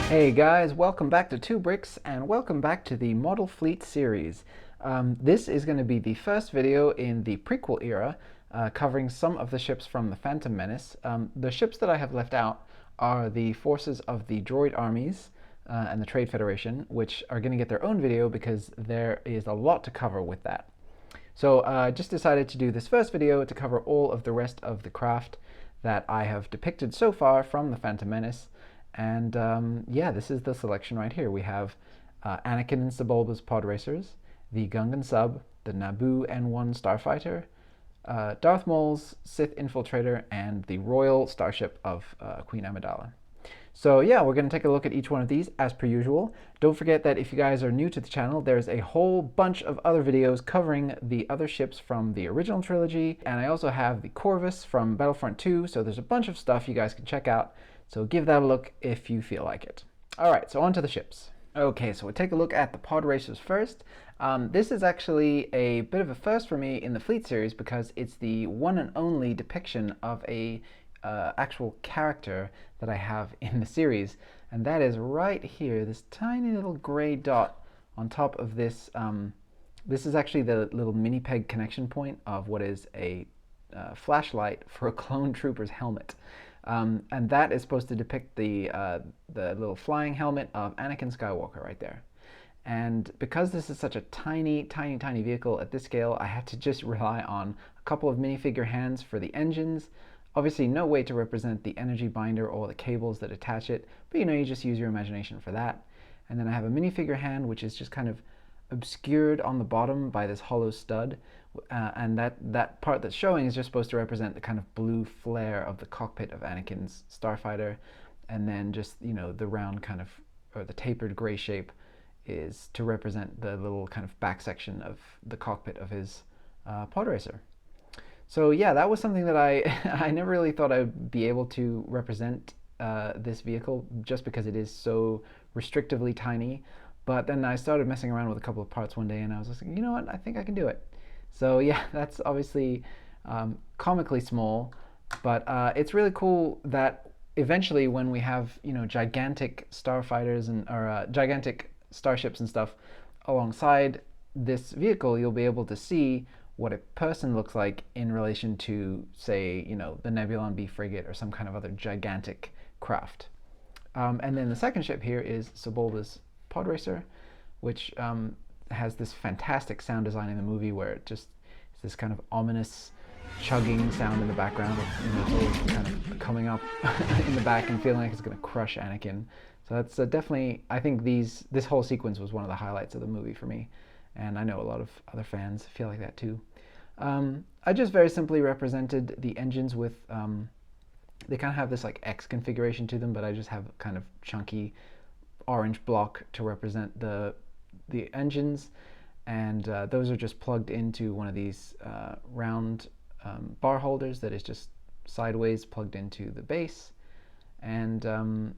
Hey guys, welcome back to Two Bricks and welcome back to the Model Fleet series. This is going to be the first video in the prequel era covering some of the ships from the Phantom Menace. The ships that I have left out are the forces of the droid armies and the Trade Federation, which are going to get their own video because there is a lot to cover with that. So I just decided to do this first video to cover all of the rest of the craft that I have depicted so far from the Phantom Menace. And yeah, this is the selection right here. We have Anakin and Sebulba's Podracers, the Gungan Sub, the Naboo N1 Starfighter, Darth Maul's Sith Infiltrator, and the Royal Starship of Queen Amidala. So yeah, we're going to take a look at each one of these as per usual. Don't forget that if you guys are new to the channel, there's a whole bunch of other videos covering the other ships from the original trilogy, and I also have the Corvus from Battlefront 2, so there's a bunch of stuff you guys can check out. So give that a look if you feel like it. All right, so on to the ships. Okay, so we'll take a look at the Podracers first. This is actually a bit of a first for me in the Fleet series because it's the one and only depiction of a actual character that I have in the series, and that is right here, this tiny little gray dot on top of this. This is actually the little mini peg connection point of what is a flashlight for a clone trooper's helmet. And that is supposed to depict the little flying helmet of Anakin Skywalker right there. And because this is such a tiny, tiny, tiny vehicle at this scale, I had to just rely on a couple of minifigure hands for the engines. Obviously, no way to represent the energy binder or the cables that attach it, but you just use your imagination for that. And then I have a minifigure hand, which is just kind of obscured on the bottom by this hollow stud, and that part that's showing is just supposed to represent the kind of blue flare of the cockpit of Anakin's Starfighter, and then just the round kind of, or the tapered gray shape, is to represent the little kind of back section of the cockpit of his Podracer. So yeah, that was something that I never really thought I'd be able to represent this vehicle, just because it is so restrictively tiny. But then I started messing around with a couple of parts one day, and I was just like, you know what, I think I can do it. So yeah, that's obviously comically small, but it's really cool that eventually when we have gigantic starfighters or gigantic starships and stuff alongside this vehicle, you'll be able to see what a person looks like in relation to, say, the Nebulon B frigate or some kind of other gigantic craft. And then the second ship here is Sebulba's Podracer, which has this fantastic sound design in the movie where it just is this kind of ominous chugging sound in the background. It's always kind of coming up in the back and feeling like it's going to crush Anakin. So that's definitely, I think this whole sequence was one of the highlights of the movie for me, and I know a lot of other fans feel like that too. I just very simply represented the engines with, they kind of have this like X configuration to them, but I just have kind of chunky orange block to represent the engines, and those are just plugged into one of these round bar holders that is just sideways plugged into the base. And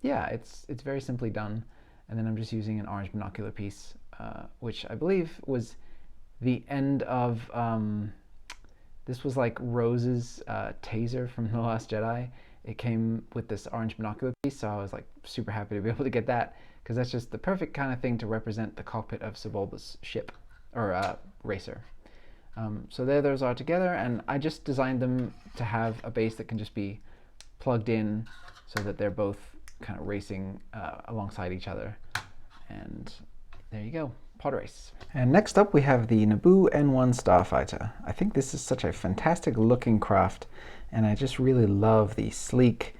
yeah, it's very simply done. And then I'm just using an orange binocular piece, which I believe was the end of this was like Rose's taser from The Last Jedi. It came with this orange binocular piece, so I was like super happy to be able to get that, because that's just the perfect kind of thing to represent the cockpit of Sebulba's ship, or racer. So there those are together, and I just designed them to have a base that can just be plugged in so that they're both kind of racing alongside each other. And there you go, pod race. And next up we have the Naboo N1 Starfighter. I think this is such a fantastic looking craft, and I just really love the sleek,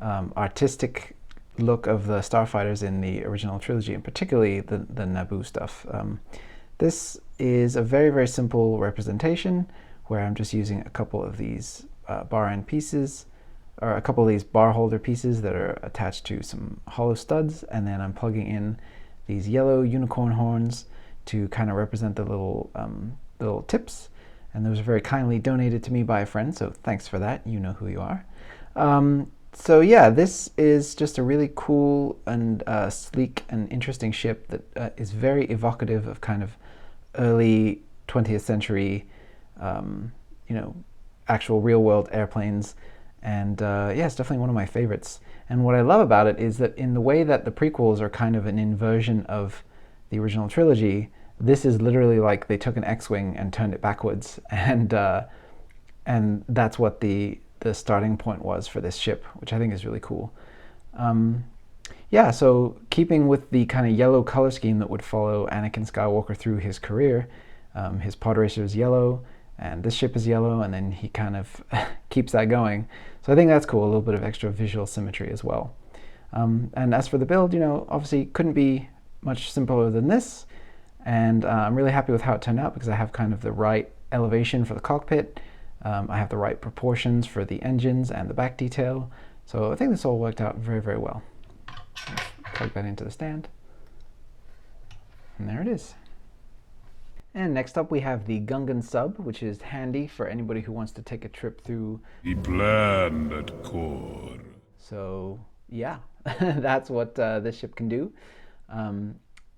artistic look of the starfighters in the original trilogy, and particularly the Naboo stuff. This is a very, very simple representation where I'm just using a couple of these bar end pieces, or a couple of these bar holder pieces that are attached to some hollow studs, and then I'm plugging in these yellow unicorn horns to kind of represent the little tips. And those are very kindly donated to me by a friend, so thanks for that. You know who you are. So yeah, this is just a really cool and sleek and interesting ship that is very evocative of kind of early 20th century, actual real-world airplanes. And yeah, it's definitely one of my favorites. And what I love about it is that in the way that the prequels are kind of an inversion of the original trilogy, this is literally like they took an X-wing and turned it backwards, and that's what the starting point was for this ship, which I think is really cool. Yeah, so keeping with the kind of yellow color scheme that would follow Anakin Skywalker through his career, his Podracer is yellow, and this ship is yellow, and then he kind of keeps that going. So I think that's cool, a little bit of extra visual symmetry as well. And as for the build, you know, obviously couldn't be much simpler than this, and I'm really happy with how it turned out because I have kind of the right elevation for the cockpit, I have the right proportions for the engines and the back detail, so I think this all worked out very, very well. Let's plug that into the stand, and there it is. And next up we have the Gungan Sub, which is handy for anybody who wants to take a trip through the planet core. So yeah, that's what this ship can do.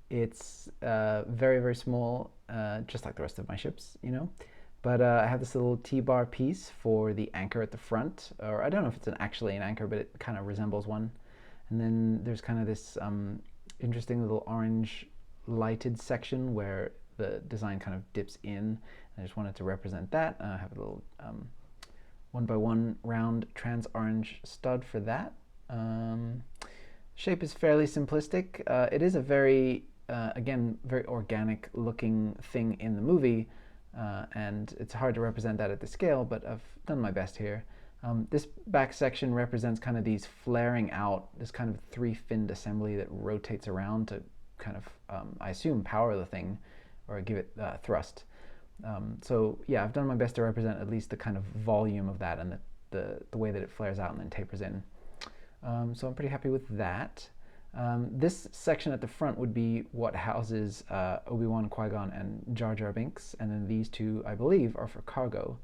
It's very, very small, just like the rest of my ships, you know. But I have this little T-bar piece for the anchor at the front, or I don't know if it's actually an anchor, but it kind of resembles one. And then there's kind of this interesting little orange lighted section where the design kind of dips in. I just wanted to represent that. I have a little 1x1 round trans orange stud for that. Shape is fairly simplistic. It is a very, again, very organic looking thing in the movie, and it's hard to represent that at the scale, but I've done my best here. This back section represents kind of these flaring out, this kind of three-finned assembly that rotates around to kind of, I assume, power the thing or give it thrust. So yeah, I've done my best to represent at least the kind of volume of that and the way that it flares out and then tapers in. So I'm pretty happy with that. This section at the front would be what houses Obi-Wan, Qui-Gon, and Jar Jar Binks, and then these two, I believe, are for cargo.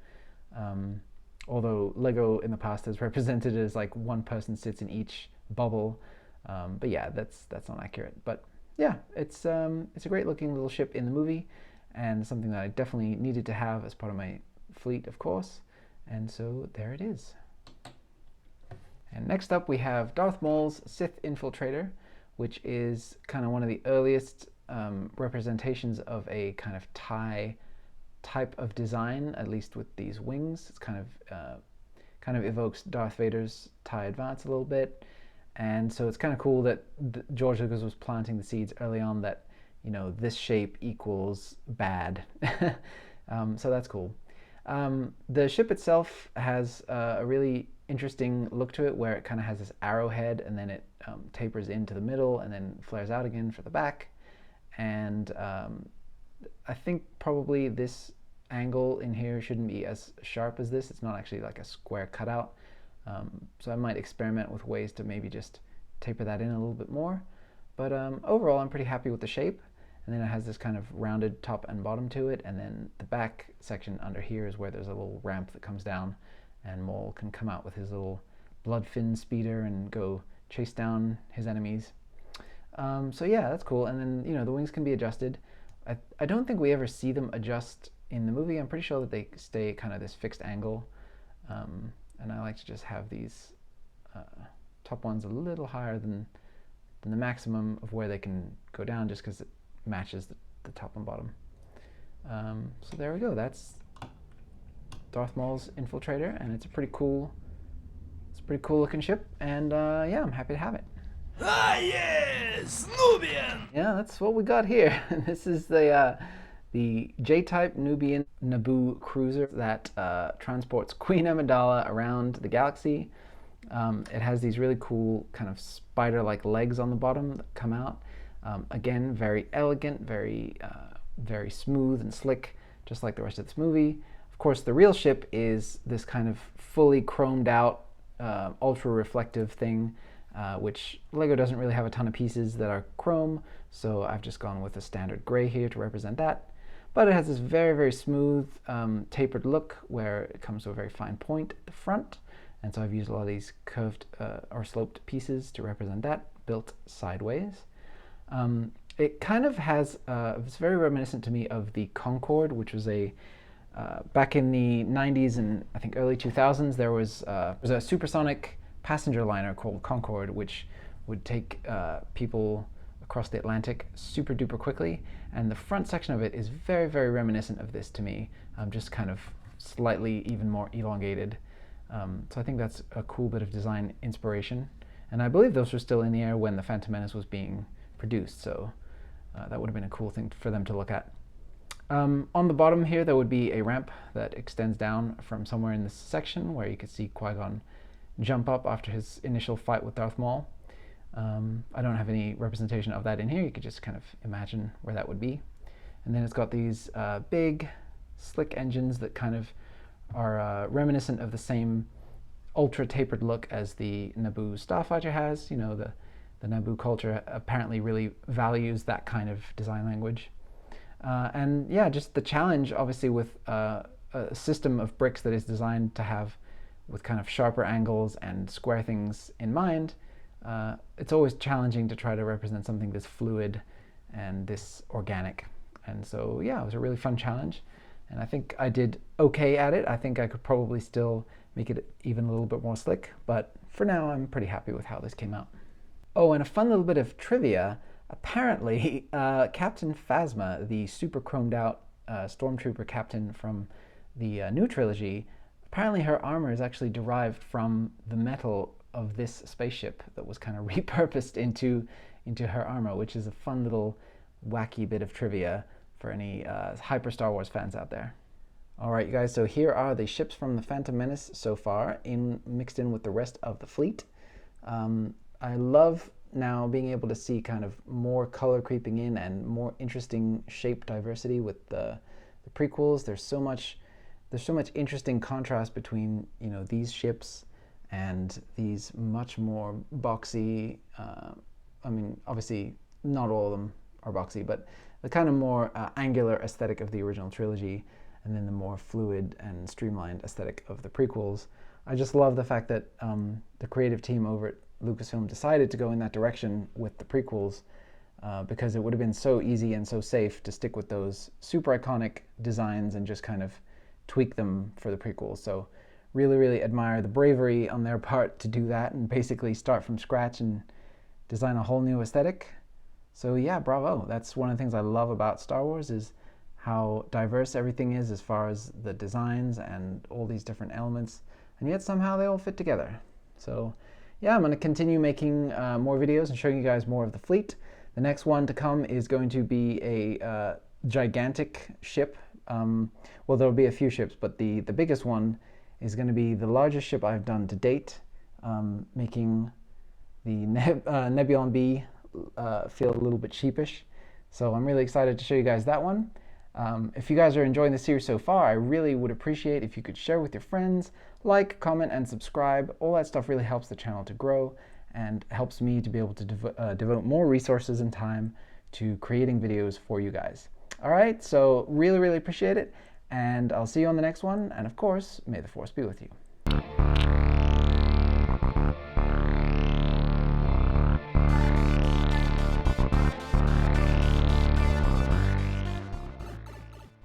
Although Lego in the past has represented it as like one person sits in each bubble, but yeah, that's not accurate. But yeah, it's a great looking little ship in the movie, and something that I definitely needed to have as part of my fleet, of course. And so there it is. And next up we have Darth Maul's Sith Infiltrator, which is kind of one of the earliest representations of a kind of TIE type of design, at least with these wings. It's kind of evokes Darth Vader's TIE Advance a little bit. And so it's kind of cool that George Lucas was planting the seeds early on that, you know, this shape equals bad. So that's cool. The ship itself has a really interesting look to it where it kind of has this arrowhead and then it tapers into the middle and then flares out again for the back. And I think probably this angle in here shouldn't be as sharp as this. It's not actually like a square cutout. So I might experiment with ways to maybe just taper that in a little bit more. But overall, I'm pretty happy with the shape. And then it has this kind of rounded top and bottom to it. And then the back section under here is where there's a little ramp that comes down. And Maul can come out with his little blood fin speeder and go chase down his enemies. So yeah, that's cool. And then, you know, the wings can be adjusted. I don't think we ever see them adjust in the movie. I'm pretty sure that they stay kind of this fixed angle. And I like to just have these top ones a little higher than the maximum of where they can go down, just because it matches the top and bottom. So there we go. That's Darth Maul's Infiltrator, and it's a pretty cool looking ship. And yeah, I'm happy to have it. Ah yes, Nubian! Yeah, that's what we got here. This is the J-type Nubian Naboo Cruiser that transports Queen Amidala around the galaxy. It has these really cool kind of spider-like legs on the bottom that come out. Again, very elegant, very smooth and slick, just like the rest of this movie. Of course, the real ship is this kind of fully chromed out, ultra-reflective thing, which Lego doesn't really have a ton of pieces that are chrome, so I've just gone with a standard gray here to represent that. But it has this very, very smooth, tapered look where it comes to a very fine point at the front. And so I've used a lot of these curved or sloped pieces to represent that, built sideways. It kind of has, it's very reminiscent to me of the Concorde, which was a Back in the 90s and I think early 2000s, there was a supersonic passenger liner called Concorde, which would take people across the Atlantic super duper quickly, and the front section of it is very, very reminiscent of this to me, just kind of slightly even more elongated. So I think that's a cool bit of design inspiration, and I believe those were still in the air when the Phantom Menace was being produced, so that would have been a cool thing for them to look at. On the bottom here, there would be a ramp that extends down from somewhere in this section where you could see Qui-Gon jump up after his initial fight with Darth Maul. I don't have any representation of that in here. You could just kind of imagine where that would be. And then it's got these big, slick engines that kind of are reminiscent of the same ultra-tapered look as the Naboo Starfighter has. You know, the Naboo culture apparently really values that kind of design language. And yeah, just the challenge, obviously, with a system of bricks that is designed to have with kind of sharper angles and square things in mind. It's always challenging to try to represent something this fluid and this organic. And so yeah, it was a really fun challenge, and I think I did okay at it. I think I could probably still make it even a little bit more slick, but for now I'm pretty happy with how this came out. Oh, and a fun little bit of trivia. Apparently, Captain Phasma, the super chromed out stormtrooper captain from the new trilogy, apparently her armor is actually derived from the metal of this spaceship that was kind of repurposed into her armor, which is a fun little wacky bit of trivia for any hyper Star Wars fans out there. Alright, you guys, so here are the ships from the Phantom Menace so far, mixed in with the rest of the fleet. I love now being able to see kind of more color creeping in and more interesting shape diversity with the prequels. There's so much interesting contrast between, you know, these ships and these much more boxy, I mean, obviously not all of them are boxy, but the kind of more angular aesthetic of the original trilogy, and then the more fluid and streamlined aesthetic of the prequels. I just love the fact that the creative team over at Lucasfilm decided to go in that direction with the prequels, because it would have been so easy and so safe to stick with those super iconic designs and just kind of tweak them for the prequels. So really, really admire the bravery on their part to do that and basically start from scratch and design a whole new aesthetic. So yeah, bravo. That's one of the things I love about Star Wars, is how diverse everything is as far as the designs and all these different elements, and yet somehow they all fit together. So yeah, I'm going to continue making more videos and showing you guys more of the fleet. The next one to come is going to be a gigantic ship. Well, there'll be a few ships, but the biggest one is going to be the largest ship I've done to date, making the Nebulon B feel a little bit sheepish. So I'm really excited to show you guys that one. If you guys are enjoying the series so far, I really would appreciate if you could share with your friends, like, comment, and subscribe. All that stuff really helps the channel to grow and helps me to be able to devote more resources and time to creating videos for you guys. All right, so really, really appreciate it, and I'll see you on the next one, and of course, may the Force be with you.